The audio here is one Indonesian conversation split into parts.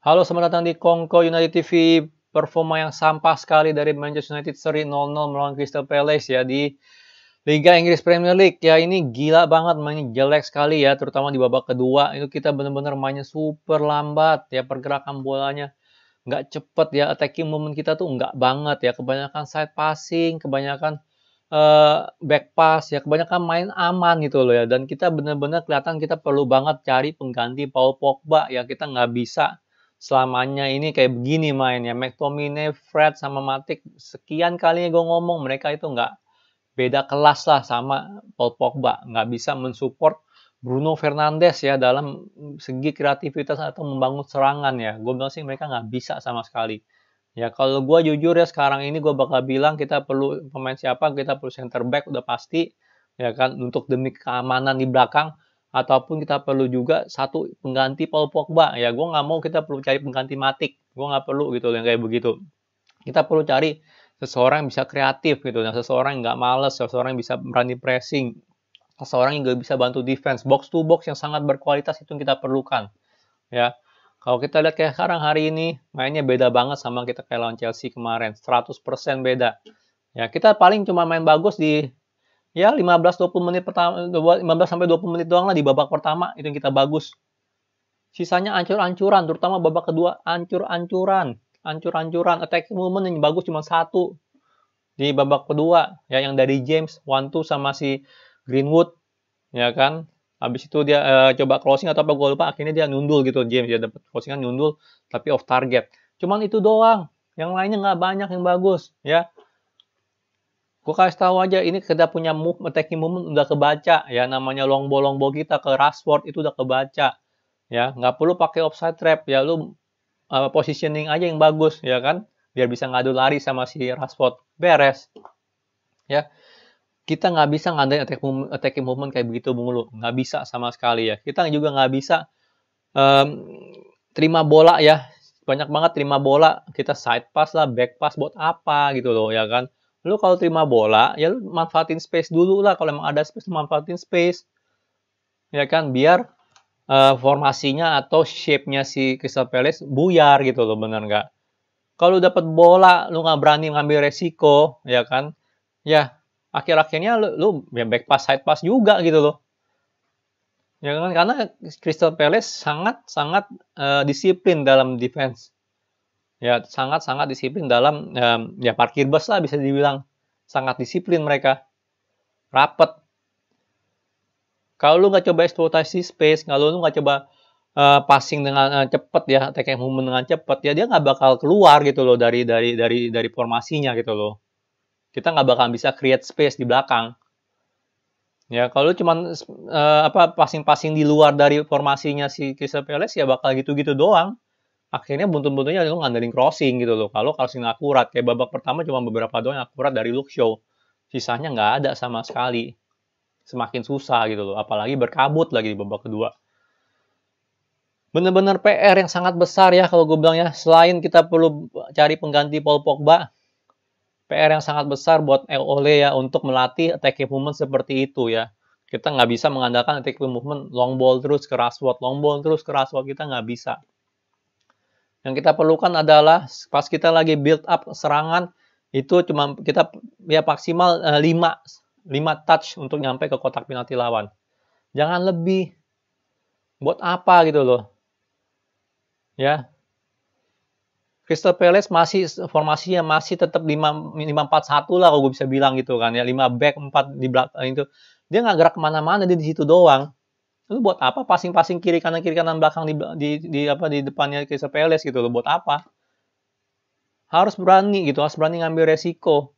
Halo, selamat datang di Kongko United TV. Performa yang sampah sekali dari Manchester United seri 0-0 melawan Crystal Palace ya di Liga Inggris Premier League. Ya ini gila banget, mainnya jelek sekali ya, terutama di babak kedua. Itu kita benar-benar mainnya super lambat ya, pergerakan bolanya nggak cepet ya, attacking moment kita tuh nggak banget ya. Kebanyakan side passing, kebanyakan back pass ya, kebanyakan main aman gitu loh ya. Dan kita benar-benar kelihatan kita perlu banget cari pengganti Paul Pogba ya. Kita nggak bisa selamanya ini kayak begini mainnya. McTominay, Fred, sama Matic, sekian kalinya gue ngomong mereka itu nggak beda kelas lah sama Paul Pogba. Nggak bisa mensupport Bruno Fernandes ya dalam segi kreativitas atau membangun serangan ya. Gue bilang sih mereka nggak bisa sama sekali. Ya kalau gue jujur ya sekarang ini gue bakal bilang kita perlu pemain siapa, kita perlu center back udah pasti ya kan, untuk demi keamanan di belakang, ataupun kita perlu juga satu pengganti Paul Pogba ya. Gue nggak mau kita perlu cari pengganti Matic, gue nggak perlu gitu yang kayak begitu. Kita perlu cari seseorang yang bisa kreatif gitu, yang seseorang yang nggak males, seseorang yang bisa berani pressing, seseorang yang juga bisa bantu defense box to box yang sangat berkualitas. Itu yang kita perlukan ya. Kalau kita lihat kayak sekarang hari ini mainnya beda banget sama kita kayak lawan Chelsea kemarin, 100% beda ya. Kita paling cuma main bagus di ya 15-20 menit pertama, 15-20 menit doang lah di babak pertama, itu yang kita bagus. Sisanya ancur-ancuran, terutama babak kedua ancur-ancuran. Attack movement yang bagus cuma satu di babak kedua ya, yang dari James 1-2 sama si Greenwood ya kan. Habis itu dia coba crossing atau apa gue lupa, akhirnya dia nundul gitu. James dia dapat crossingan nundul tapi off target. Cuman itu doang, yang lainnya nggak banyak yang bagus ya. Gue kasih tahu aja, ini kita punya move attacking movement udah kebaca ya, namanya long ball kita ke Rashford itu udah kebaca ya. Nggak perlu pakai offside trap ya, lu positioning aja yang bagus ya kan, biar bisa ngadu lari sama si Rashford, beres ya. Kita nggak bisa ngadain attacking movement kayak begitu mulu, nggak bisa sama sekali ya. Kita juga nggak bisa terima bola ya, banyak banget terima bola. Kita side pass lah, back pass buat apa gitu loh ya kan. Lu kalau terima bola ya lu manfaatin space dulu lah, kalau emang ada space manfaatin space ya kan, biar formasinya atau shape-nya si Crystal Palace buyar gitu loh, bener nggak? Kalau dapat bola lu nggak berani ngambil resiko ya kan, ya akhir-akhirnya lu ya back pass side pass juga gitu loh ya kan, karena Crystal Palace sangat disiplin dalam defense ya, sangat disiplin dalam ya parkir bus lah bisa dibilang, sangat disiplin mereka, rapet. Kalau lu nggak coba eksploitasi space, kalau lu nggak coba passing dengan cepet ya, attacking movement dengan cepet ya, dia nggak bakal keluar gitu loh dari formasinya gitu loh. Kita nggak bakal bisa create space di belakang. Ya, kalau cuman passing-passing di luar dari formasinya si Crystal Palace ya bakal gitu-gitu doang. Akhirnya buntut-buntutnya lu ngandelin crossing gitu loh. Kalau crossing akurat, kayak babak pertama cuma beberapa doang yang akurat dari Luke Shaw. Sisanya nggak ada sama sekali. Semakin susah gitu loh. Apalagi berkabut lagi di babak kedua. Bener-bener PR yang sangat besar ya kalau gue bilang ya. Selain kita perlu cari pengganti Paul Pogba, PR yang sangat besar buat Ole ya untuk melatih attacking movement seperti itu ya. Kita nggak bisa mengandalkan attacking movement long ball terus ke Rashford, kita nggak bisa. Yang kita perlukan adalah pas kita lagi build up serangan, itu cuma kita ya maksimal 5 touch untuk nyampe ke kotak penalti lawan. Jangan lebih. Buat apa gitu loh. Ya, Crystal Palace masih formasinya masih tetap 5-4-1 lah kalau gue bisa bilang gitu kan ya, 5 back 4 di belakang itu. Dia nggak gerak kemana-mana, dia di situ doang. Lu buat apa passing kiri kanan belakang di depannya Crystal Palace gitu loh, buat apa? Harus berani gitu, harus berani ngambil resiko.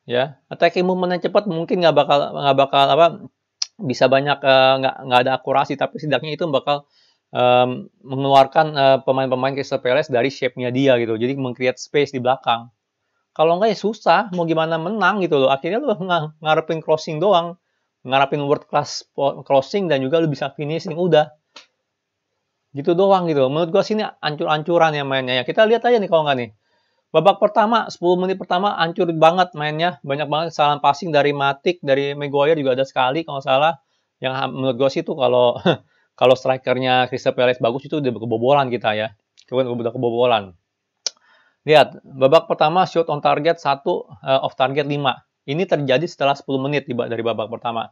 Ya, attacking movement yang cepat mungkin nggak bakal bisa banyak nggak ada akurasi, tapi setidaknya itu bakal mengeluarkan pemain-pemain Crystal Palace dari shape-nya dia gitu. Jadi meng-create space di belakang. Kalau enggak ya susah, mau gimana menang gitu loh. Akhirnya lu ngarepin crossing doang. Ngarepin world class crossing dan juga lu bisa finishing, udah. Gitu doang gitu. Menurut gua sini ancur-ancuran ya mainnya. Ya kita lihat aja nih kalau nggak nih. Babak pertama, 10 menit pertama ancur banget mainnya. Banyak banget kesalahan passing dari Matic, dari Maguire juga ada sekali kalau salah. Yang menurut gua sih tuh kalau Kalau strikernya Crystal Palace bagus itu udah kebobolan kita ya. Udah kebobolan. Lihat, babak pertama shoot on target 1, off target 5. Ini terjadi setelah 10 menit dari babak pertama.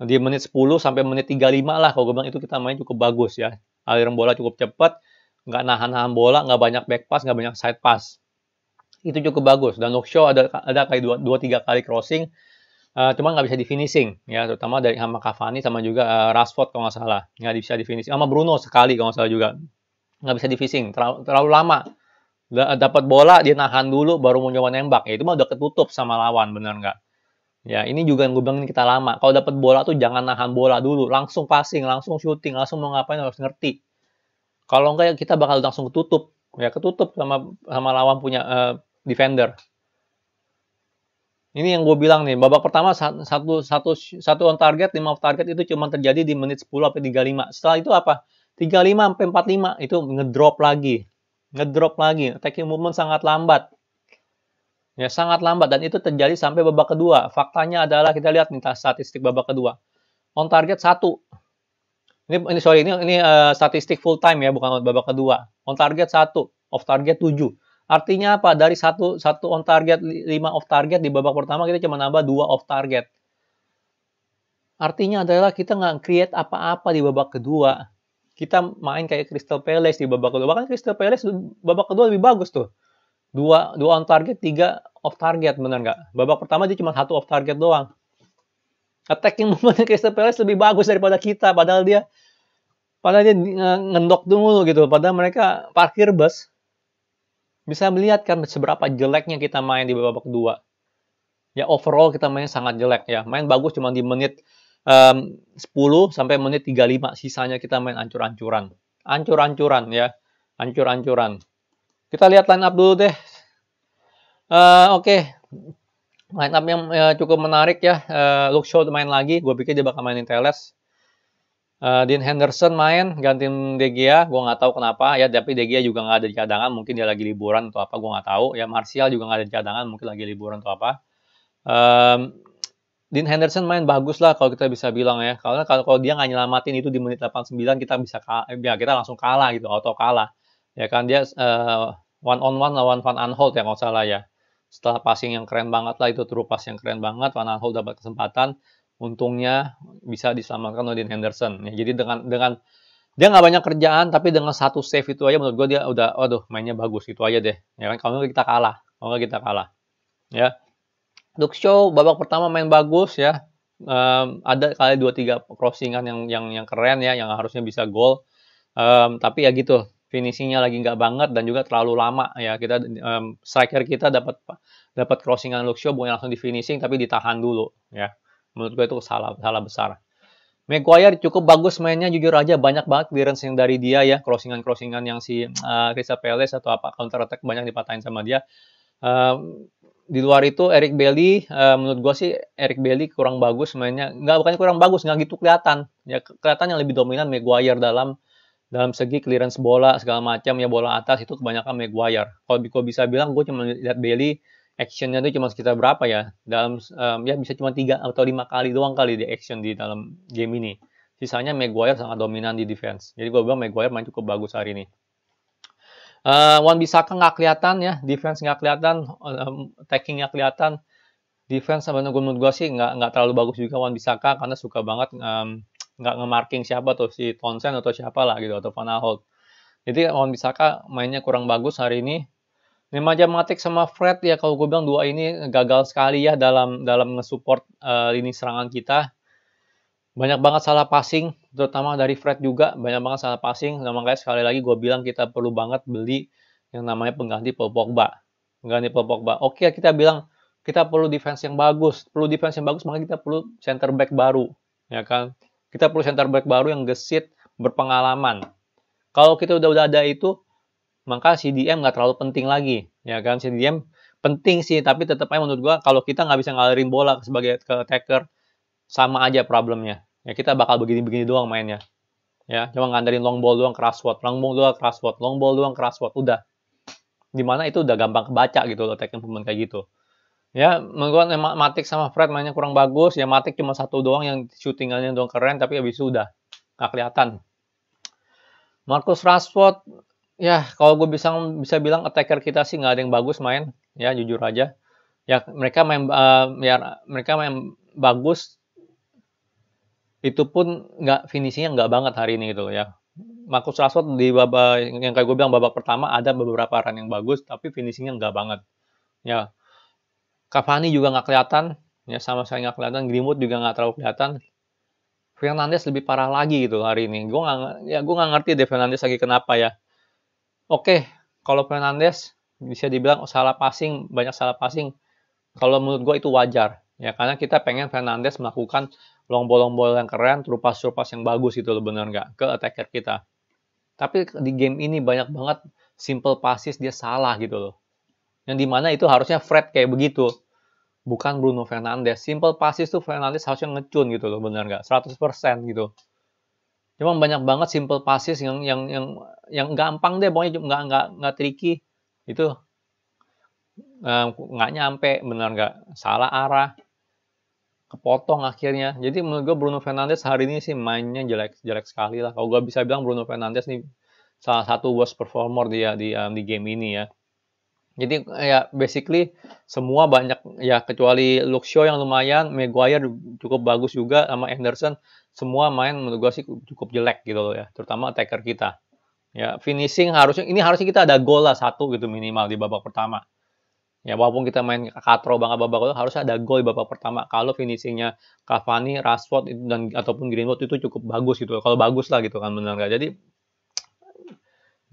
Di menit 10 sampai menit 35 lah, kalau gue bilang itu kita main cukup bagus ya. Aliran bola cukup cepat, nggak nahan-nahan bola, nggak banyak back pass, nggak banyak side pass. Itu cukup bagus. Dan Luke Shaw ada kayak 2-3 kali crossing, cuma nggak bisa di finishing ya, terutama dari sama Cavani sama juga Rashford kalau nggak salah, nggak bisa di finishing, sama Bruno sekali kalau nggak salah juga nggak bisa di finishing, terlalu lama. Dapat bola dia nahan dulu baru mau nyoba nembak, ya itu mah udah ketutup sama lawan, bener nggak? Ya ini juga yang gue bilang kita lama. Kalau dapat bola tuh jangan nahan bola dulu, langsung passing, langsung shooting, langsung mau ngapain harus ngerti. Kalau enggak ya kita bakal langsung ketutup, ya ketutup sama lawan punya defender. Ini yang gue bilang nih, babak pertama satu on target, 5 off target itu cuma terjadi di menit 10 sampai 35. Setelah itu apa? 35 sampai 45 itu ngedrop lagi. Attacking movement sangat lambat. Ya, sangat lambat dan itu terjadi sampai babak kedua. Faktanya adalah kita lihat nih statistik babak kedua. On target 1. Ini statistik full time ya, bukan babak kedua. On target 1, off target 7. Artinya apa? Dari satu on target, 5 off target di babak pertama kita cuma nambah 2 off target. Artinya adalah kita nggak create apa-apa di babak kedua. Kita main kayak Crystal Palace di babak kedua. Bahkan Crystal Palace babak kedua lebih bagus tuh. 2 on target, 3 off target, benar nggak? Babak pertama dia cuma 1 off target doang. Attacking movement Crystal Palace lebih bagus daripada kita. Padahal dia ngendok dulu gitu. Padahal mereka parkir bus. Bisa melihat kan seberapa jeleknya kita main di babak kedua. Ya overall kita main sangat jelek ya. Main bagus cuma di menit 10 sampai menit 35. Sisanya kita main ancur-ancuran. Ancur-ancuran ya. Ancur-ancuran. Kita lihat line up dulu deh. Oke. Line up yang cukup menarik ya. Luke Shaw main lagi. Gue pikir dia bakal mainin Telles. Dean Henderson main gantiin De Gea, gue nggak tahu kenapa ya, tapi De Gea juga nggak ada di cadangan, mungkin dia lagi liburan atau apa, gue nggak tahu ya. Martial juga nggak ada di cadangan, mungkin lagi liburan atau apa. Dean Henderson main bagus lah kalau kita bisa bilang ya, karena kalau dia nggak nyelamatin itu di menit 89 kita bisa ya kita langsung kalah gitu, auto kalah ya kan. Dia one on one lawan Van Aanholt ya kalau salah ya, setelah passing yang keren banget lah, itu true pass yang keren banget, Van Aanholt dapat kesempatan. Untungnya bisa diselamatkan oleh Dean Henderson. Ya, jadi dengan dia nggak banyak kerjaan, tapi dengan satu save itu aja menurut gue dia udah, waduh mainnya bagus, itu aja deh. Ya kan, kalau kita kalah, Ya, Luke Shaw babak pertama main bagus ya. Ada kali 2-3 crossingan yang keren ya, yang harusnya bisa gol. Tapi ya gitu, finishingnya lagi nggak banget dan juga terlalu lama ya. Kita striker kita dapat crossingan Luke Shaw bukan langsung di finishing tapi ditahan dulu ya. Menurut gue itu salah besar. Maguire cukup bagus mainnya, jujur aja banyak banget clearance yang dari dia ya, crossingan yang si Crystal Palace atau apa counter attack banyak dipatahin sama dia. Di luar itu Eric Bailly, menurut gue sih Eric Bailly kurang bagus mainnya. Bukan kurang bagus, nggak gitu kelihatan. Ya kelihatan yang lebih dominan Maguire dalam segi clearance bola segala macam ya, bola atas itu kebanyakan Maguire. Kalau bisa bilang gue cuma lihat Bailly actionnya itu cuma sekitar berapa ya, dalam ya bisa cuma 3 atau 5 kali doang kali di action di dalam game ini. Sisanya Maguire sangat dominan di defense. Jadi gue bilang Maguire main cukup bagus hari ini. Wan-Bissaka nggak kelihatan ya, defense nggak kelihatan, attacking nggak kelihatan. Defense sama menurut gue sih nggak terlalu bagus juga Wan-Bissaka, karena suka banget nggak nge-marking siapa tuh, si Townsend atau siapa lah gitu, atau Van Aanholt. Jadi Wan-Bissaka mainnya kurang bagus hari ini. Nemanja Matic sama Fred ya, kalau gue bilang dua ini gagal sekali ya dalam nge-support lini serangan kita. Banyak banget salah passing, terutama dari Fred juga banyak banget salah passing. Nah, makanya sekali lagi gue bilang kita perlu banget beli yang namanya pengganti Paul Pogba. Oke, kita bilang kita perlu defense yang bagus, maka kita perlu center back baru, ya kan? Kita perlu center back baru yang gesit, berpengalaman. Kalau kita udah ada itu, maka CDM nggak terlalu penting lagi, ya kan? CDM penting sih, tapi tetap aja menurut gua kalau kita nggak bisa ngalirin bola sebagai attacker, sama aja problemnya. Ya kita bakal begini-begini doang mainnya. Ya, cuma ngandarin long ball doang, Rashford, long ball doang, udah. Dimana itu udah gampang kebaca gitu loh, attacking pemain kayak gitu. Ya, menurut gua Matic sama Fred mainnya kurang bagus. Ya Matic cuma satu doang yang shootingannya doang keren, tapi habis itu udah nggak kelihatan. Marcus Rashford, ya kalau gue bisa bilang attacker kita sih nggak ada yang bagus main, ya jujur aja. Ya mereka main bagus, itu pun finishingnya nggak banget hari ini gitu ya. Marcus Rashford di babak yang kayak gue bilang babak pertama ada beberapa run yang bagus, tapi finishingnya nggak banget. Ya, Cavani juga nggak kelihatan, ya sama sekali nggak kelihatan. Greenwood juga nggak terlalu kelihatan. Fernandes lebih parah lagi gitu hari ini. Gue nggak ngerti deh Fernandes lagi kenapa ya. Oke, kalau Fernandes bisa dibilang salah passing, banyak salah passing. Kalau menurut gue itu wajar. Ya, karena kita pengen Fernandes melakukan long ball yang keren, terupas yang bagus gitu loh, bener nggak? Ke attacker kita. Tapi di game ini banyak banget simple passes dia salah gitu loh. Yang dimana itu harusnya Fred kayak begitu. Bukan Bruno Fernandes. Simple passes tuh Fernandes harusnya ngecun gitu loh, bener nggak? 100% gitu. Cuma banyak banget simple passes yang gampang deh, pokoknya nggak tricky. Itu nggak nyampe, bener nggak? Salah arah, kepotong akhirnya. Jadi menurut gue Bruno Fernandes hari ini sih mainnya jelek sekali lah. Kalau gue bisa bilang Bruno Fernandes nih salah satu worst performer dia di game ini ya. Jadi ya basically semua banyak ya kecuali Luke Shaw yang lumayan, Maguire cukup bagus juga sama Anderson, semua main menurut gue sih cukup jelek gitu loh ya, terutama attacker kita. Ya finishing harusnya kita ada gol lah satu gitu minimal di babak pertama. Ya walaupun kita main katro banget babak kedua harus ada gol di babak pertama. Kalau finishingnya Cavani, Rashford dan ataupun Greenwood itu cukup bagus gitu. Kalau bagus lah gitu kan benar nggak. Jadi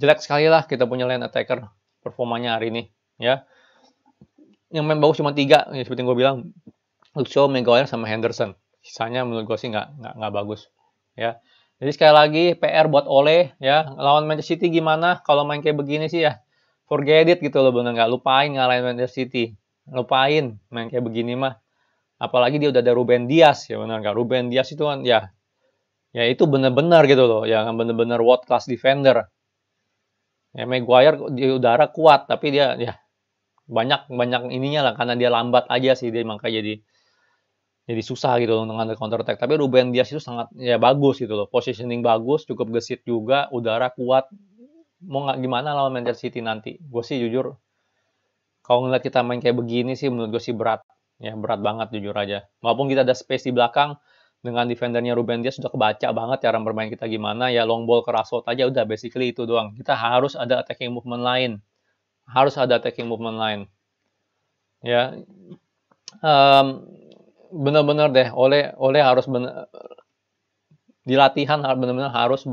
jelek sekali lah kita punya lane attacker performanya hari ini ya. Yang main bagus cuma 3 ya, seperti yang gue bilang, Luke Shaw, Maguire sama Henderson. Sisanya menurut gue sih nggak bagus ya. Jadi sekali lagi PR buat Ole ya, lawan Manchester City gimana kalau main kayak begini sih ya. Forget it gitu loh, bener nggak, lupain ngalahin Manchester City, lupain main kayak begini mah. Apalagi dia udah ada Ruben Dias ya, bener nggak, Ruben Dias itu kan ya itu bener-bener gitu loh, ya bener-bener world class defender. Ya Maguire di udara kuat tapi dia ya banyak ininya lah, karena dia lambat aja sih dia makanya jadi susah gitu loh untuk ngambil counter attack. Tapi Ruben Dias itu sangat ya bagus gitu loh, positioning bagus, cukup gesit juga, udara kuat. Mau nggak gimana lawan Manchester City nanti? Gue sih jujur, kalau ngeliat kita main kayak begini sih menurut gue sih berat. Ya berat banget jujur aja. Walaupun kita ada space di belakang, dengan defendernya Ruben Dias sudah kebaca banget cara bermain kita gimana. Ya long ball ke Rashford aja udah basically itu doang. Kita harus ada attacking movement lain. Harus ada attacking movement lain. Ya, bener-bener deh. Oleh harus di latihan bener-bener harus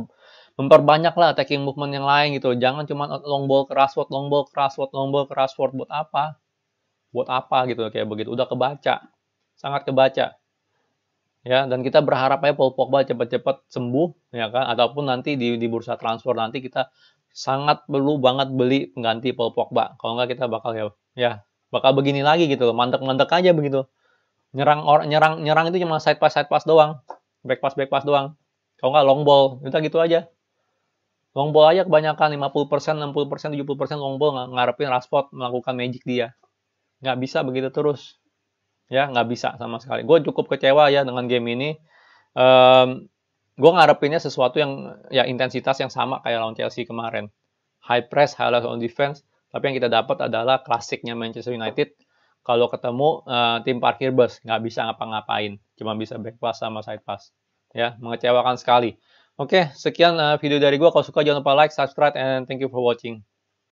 memperbanyak lah attacking movement yang lain gitu. Jangan cuma long ball ke Rashford, long ball ke Rashford, long ball ke Rashford. Buat apa? Buat apa gitu kayak begitu. Udah kebaca. Sangat kebaca. Ya, dan kita berharap aja Paul Pogba cepat-cepat sembuh ya kan, ataupun nanti di bursa transfer nanti kita sangat perlu banget beli pengganti Paul Pogba. Kalau nggak kita bakal ya bakal begini lagi gitu loh. Mandek-mandek aja begitu. Nyerang itu cuma side pass doang. Back pass doang. Kalau nggak long ball, udah gitu aja. Long ball aja kebanyakan 50%, 60%, 70% long ball ngarepin Rashford melakukan magic dia. Nggak bisa begitu terus. Ya, nggak bisa sama sekali. Gue cukup kecewa ya dengan game ini. Gue ngarepinnya sesuatu yang ya intensitas yang sama kayak lawan Chelsea kemarin. High press, high level on defense. Tapi yang kita dapat adalah klasiknya Manchester United. Kalau ketemu tim parkir bus, nggak bisa ngapa-ngapain. Cuma bisa back pass sama side pass. Ya, mengecewakan sekali. Oke, sekian video dari gue. Kalau suka jangan lupa like, subscribe, and thank you for watching.